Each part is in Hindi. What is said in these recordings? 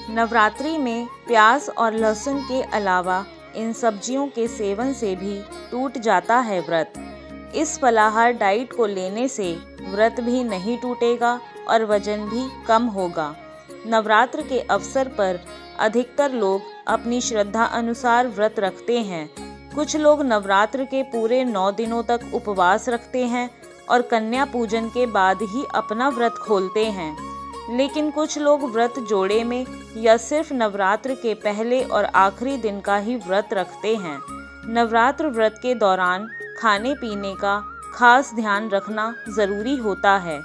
नवरात्रि में प्याज और लहसुन के अलावा इन सब्जियों के सेवन से भी टूट जाता है व्रत। इस फलाहार डाइट को लेने से व्रत भी नहीं टूटेगा और वजन भी कम होगा। नवरात्र के अवसर पर अधिकतर लोग अपनी श्रद्धा अनुसार व्रत रखते हैं। कुछ लोग नवरात्र के पूरे 9 दिनों तक उपवास रखते हैं और कन्या पूजन के बाद ही अपना व्रत खोलते हैं। लेकिन कुछ लोग व्रत जोड़े में या सिर्फ नवरात्र के पहले और आखिरी दिन का ही व्रत रखते हैं। नवरात्र व्रत के दौरान खाने पीने का खास ध्यान रखना ज़रूरी होता है,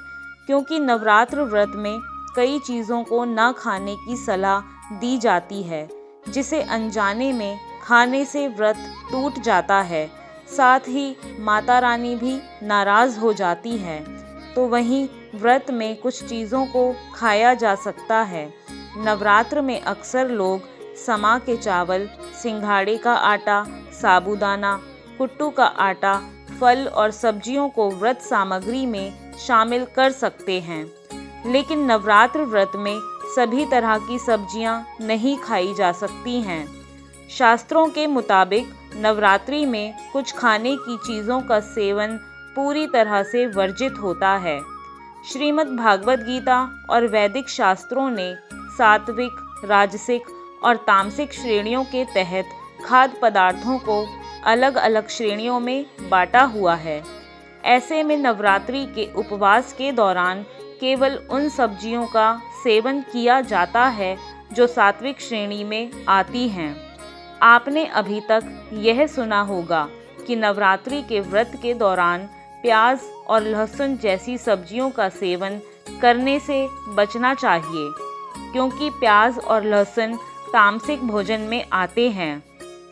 क्योंकि नवरात्र व्रत में कई चीज़ों को न खाने की सलाह दी जाती है, जिसे अनजाने में खाने से व्रत टूट जाता है। साथ ही माता रानी भी नाराज़ हो जाती है। तो वहीं व्रत में कुछ चीज़ों को खाया जा सकता है। नवरात्र में अक्सर लोग समा के चावल, सिंघाड़े का आटा, साबूदाना, कुट्टू का आटा, फल और सब्जियों को व्रत सामग्री में शामिल कर सकते हैं। लेकिन नवरात्र व्रत में सभी तरह की सब्जियां नहीं खाई जा सकती हैं। शास्त्रों के मुताबिक नवरात्रि में कुछ खाने की चीज़ों का सेवन पूरी तरह से वर्जित होता है। श्रीमद् भागवत गीता और वैदिक शास्त्रों ने सात्विक, राजसिक और तामसिक श्रेणियों के तहत खाद्य पदार्थों को अलग अलग श्रेणियों में बांटा हुआ है। ऐसे में नवरात्रि के उपवास के दौरान केवल उन सब्जियों का सेवन किया जाता है जो सात्विक श्रेणी में आती हैं। आपने अभी तक यह सुना होगा कि नवरात्रि के व्रत के दौरान प्याज और लहसुन जैसी सब्जियों का सेवन करने से बचना चाहिए, क्योंकि प्याज और लहसुन तामसिक भोजन में आते हैं।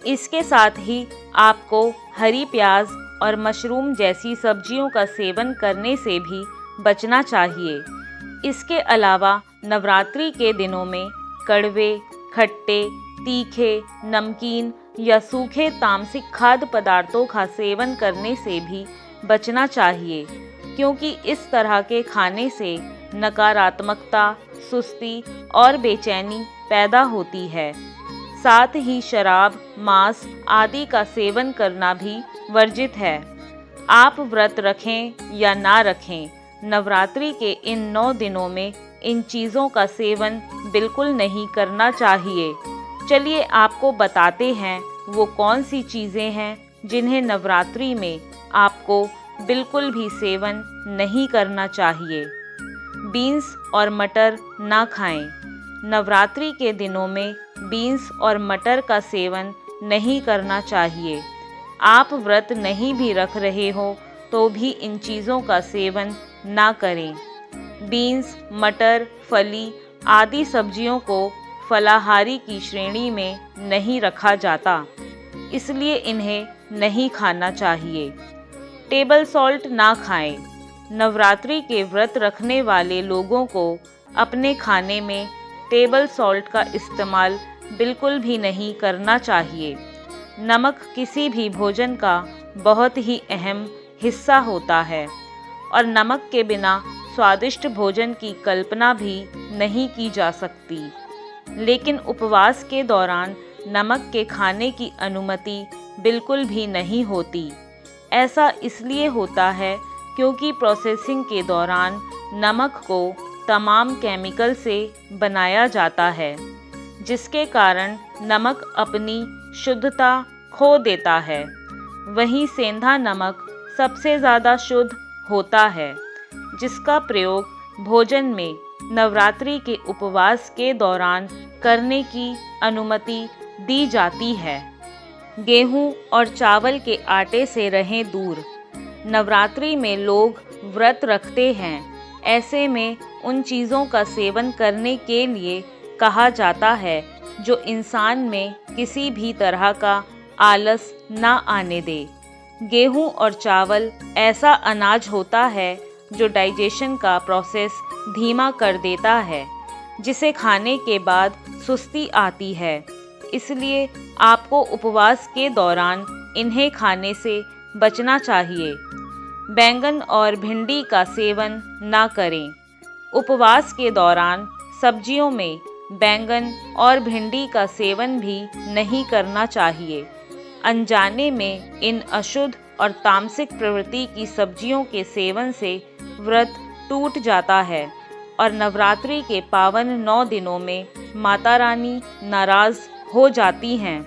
इसके साथ ही आपको हरी प्याज और मशरूम जैसी सब्जियों का सेवन करने से भी बचना चाहिए। इसके अलावा नवरात्रि के दिनों में कड़वे, खट्टे, तीखे, नमकीन या सूखे तामसिक खाद्य पदार्थों का सेवन करने से भी बचना चाहिए, क्योंकि इस तरह के खाने से नकारात्मकता, सुस्ती और बेचैनी पैदा होती है। साथ ही शराब, मांस आदि का सेवन करना भी वर्जित है। आप व्रत रखें या ना रखें, नवरात्रि के इन 9 दिनों में इन चीज़ों का सेवन बिल्कुल नहीं करना चाहिए। चलिए आपको बताते हैं वो कौन सी चीज़ें हैं जिन्हें नवरात्रि में आपको बिल्कुल भी सेवन नहीं करना चाहिए। बीन्स और मटर ना खाएं। नवरात्रि के दिनों में बीन्स और मटर का सेवन नहीं करना चाहिए। आप व्रत नहीं भी रख रहे हो तो भी इन चीज़ों का सेवन ना करें। बीन्स, मटर, फली आदि सब्जियों को फलाहारी की श्रेणी में नहीं रखा जाता, इसलिए इन्हें नहीं खाना चाहिए। टेबल सॉल्ट ना खाएं। नवरात्रि के व्रत रखने वाले लोगों को अपने खाने में टेबल सॉल्ट का इस्तेमाल बिल्कुल भी नहीं करना चाहिए। नमक किसी भी भोजन का बहुत ही अहम हिस्सा होता है और नमक के बिना स्वादिष्ट भोजन की कल्पना भी नहीं की जा सकती। लेकिन उपवास के दौरान नमक के खाने की अनुमति बिल्कुल भी नहीं होती। ऐसा इसलिए होता है क्योंकि प्रोसेसिंग के दौरान नमक को तमाम केमिकल से बनाया जाता है, जिसके कारण नमक अपनी शुद्धता खो देता है। वहीं सेंधा नमक सबसे ज़्यादा शुद्ध होता है, जिसका प्रयोग भोजन में नवरात्रि के उपवास के दौरान करने की अनुमति दी जाती है। गेहूं और चावल के आटे से रहें दूर। नवरात्रि में लोग व्रत रखते हैं, ऐसे में उन चीज़ों का सेवन करने के लिए कहा जाता है जो इंसान में किसी भी तरह का आलस ना आने दे। गेहूं और चावल ऐसा अनाज होता है जो डाइजेशन का प्रोसेस धीमा कर देता है, जिसे खाने के बाद सुस्ती आती है। इसलिए आपको उपवास के दौरान इन्हें खाने से बचना चाहिए। बैंगन और भिंडी का सेवन ना करें। उपवास के दौरान सब्जियों में बैंगन और भिंडी का सेवन भी नहीं करना चाहिए। अनजाने में इन अशुद्ध और तामसिक प्रवृत्ति की सब्जियों के सेवन से व्रत टूट जाता है और नवरात्रि के पावन 9 दिनों में माता रानी नाराज हो जाती हैं।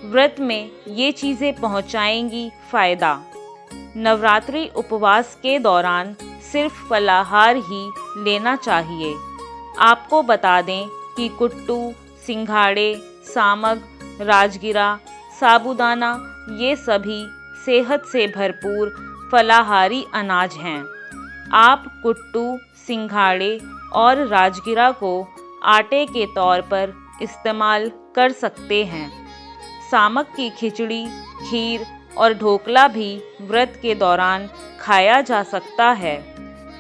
व्रत में ये चीज़ें पहुंचाएंगी फ़ायदा। नवरात्रि उपवास के दौरान सिर्फ फलाहार ही लेना चाहिए। आपको बता दें कि कुट्टू, सिंघाड़े, सामग, राजगिरा, साबूदाना ये सभी सेहत से भरपूर फलाहारी अनाज हैं। आप कुट्टू, सिंघाड़े और राजगिरा को आटे के तौर पर इस्तेमाल कर सकते हैं। सामक की खिचड़ी, खीर और ढोकला भी व्रत के दौरान खाया जा सकता है।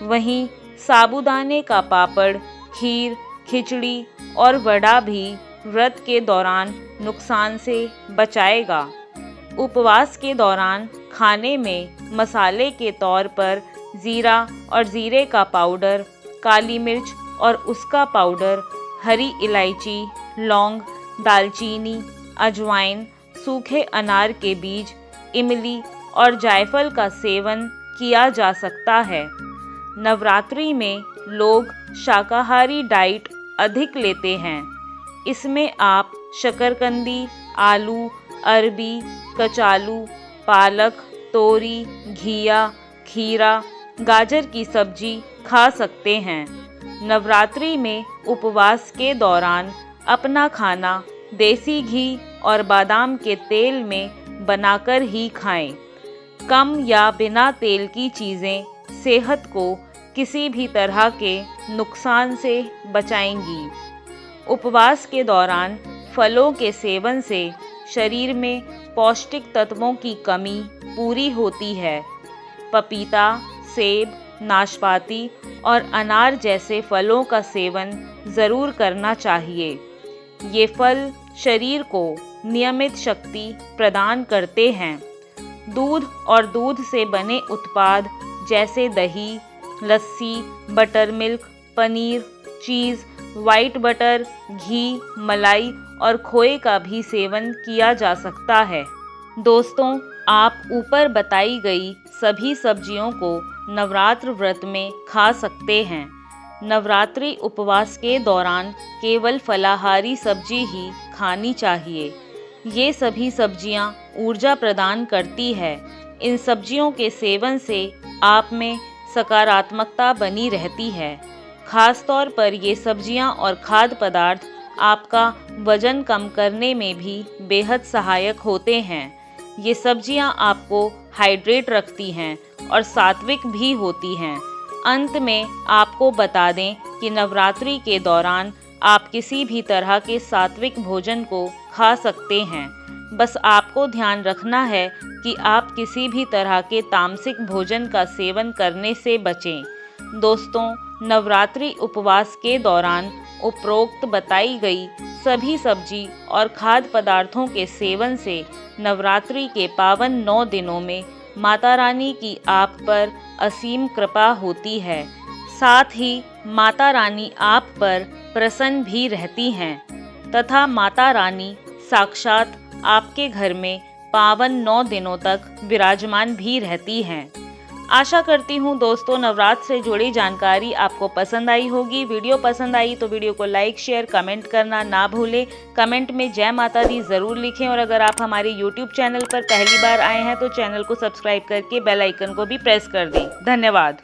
वहीं साबूदाने का पापड़, खीर, खिचड़ी और वड़ा भी व्रत के दौरान नुकसान से बचाएगा। उपवास के दौरान खाने में मसाले के तौर पर ज़ीरा और ज़ीरे का पाउडर, काली मिर्च और उसका पाउडर, हरी इलायची, लौंग, दालचीनी, अजवाइन, सूखे अनार के बीज, इमली और जायफल का सेवन किया जा सकता है। नवरात्रि में लोग शाकाहारी डाइट अधिक लेते हैं। इसमें आप शकरकंदी, आलू, अरबी, कचालू, पालक, तोरी, घिया, खीरा, गाजर की सब्जी खा सकते हैं। नवरात्रि में उपवास के दौरान अपना खाना देसी घी और बादाम के तेल में बनाकर ही खाएं। कम या बिना तेल की चीज़ें सेहत को किसी भी तरह के नुकसान से बचाएंगी। उपवास के दौरान फलों के सेवन से शरीर में पौष्टिक तत्वों की कमी पूरी होती है। पपीता, सेब, नाशपाती और अनार जैसे फलों का सेवन ज़रूर करना चाहिए। ये फल शरीर को नियमित शक्ति प्रदान करते हैं। दूध और दूध से बने उत्पाद जैसे दही, लस्सी, बटर मिल्क, पनीर, चीज़, वाइट बटर, घी, मलाई और खोए का भी सेवन किया जा सकता है। दोस्तों, आप ऊपर बताई गई सभी सब्जियों को नवरात्र व्रत में खा सकते हैं। नवरात्रि उपवास के दौरान केवल फलाहारी सब्जी ही खानी चाहिए। ये सभी सब्जियां ऊर्जा प्रदान करती है। इन सब्जियों के सेवन से आप में सकारात्मकता बनी रहती है। खास तौर पर ये सब्जियां और खाद्य पदार्थ आपका वजन कम करने में भी बेहद सहायक होते हैं। ये सब्जियां आपको हाइड्रेट रखती हैं और सात्विक भी होती हैं। अंत में आपको बता दें कि नवरात्रि के दौरान आप किसी भी तरह के सात्विक भोजन को खा सकते हैं। बस आपको ध्यान रखना है कि आप किसी भी तरह के तामसिक भोजन का सेवन करने से बचें। दोस्तों, नवरात्रि उपवास के दौरान उपरोक्त बताई गई सभी सब्जी और खाद्य पदार्थों के सेवन से नवरात्रि के पावन 9 दिनों में माता रानी की आप पर असीम कृपा होती है। साथ ही माता रानी आप पर प्रसन्न भी रहती हैं तथा माता रानी साक्षात आपके घर में पावन 9 दिनों तक विराजमान भी रहती हैं। आशा करती हूँ दोस्तों, नवरात्र से जुड़ी जानकारी आपको पसंद आई होगी। वीडियो पसंद आई तो वीडियो को लाइक, शेयर, कमेंट करना ना भूलें। कमेंट में जय माता दी ज़रूर लिखें और अगर आप हमारे YouTube चैनल पर पहली बार आए हैं तो चैनल को सब्सक्राइब करके बेल आइकन को भी प्रेस कर दें। धन्यवाद।